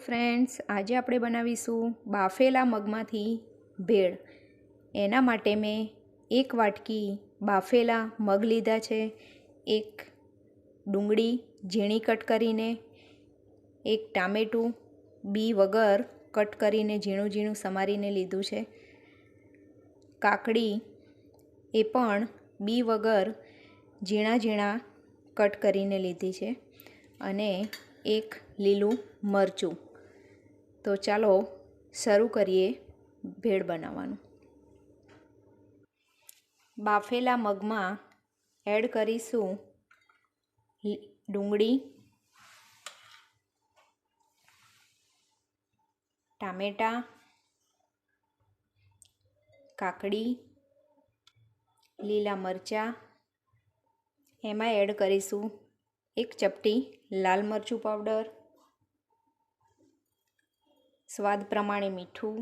Friends, આજે આપણે બનાવીશું બાફેલા મગમાંથી ભેળ। એના માટે મેં 1 વાટકી બાફેલા મગ લીધા છે, 1 ડુંગળી ઝીણી કટ કરીને, 1 ટામેટું બી વગર કટ કરીને ઝીણું ઝીણું સમારીને લીધું છે, કાકડી એ પણ બી વગર ઝીણા ઝીણા કટ કરીને લીધી છે, અને 1 લીલું મરચું। તો ચાલો શરૂ કરીએ ભેળ બનાવવાનું। બાફેલા મગમાં એડ કરીશું ડુંગળી, ટામેટાં, કાકડી, લીલા મરચાં। એમાં એડ કરીશું 1 ચપટી લાલ મરચું પાવડર, સ્વાદ પ્રમાણે મીઠું,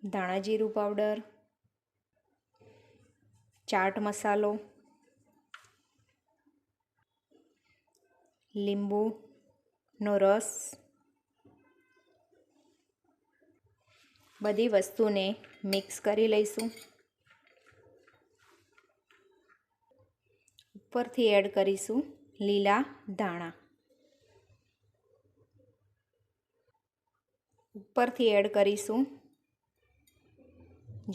ધાણા જીરું પાવડર, ચાટ મસાલો, લીંબુનો રસ। બધી વસ્તુને મિક્સ કરી લઈશું। ઉપરથી એડ કરીશું લીલા ધાણા, ઉપરથી એડ કરીશું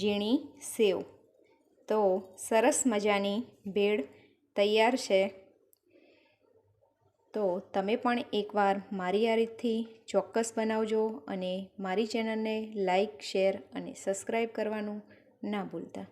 ઝીણી સેવ। તો સરસ મજાની ભેળ તૈયાર છે। તો તમે પણ એકવાર મારી આ રીતથી ચોક્કસ બનાવજો, અને મારી ચેનલને લાઈક, શેર અને સબસ્ક્રાઈબ કરવાનું ના ભૂલતા।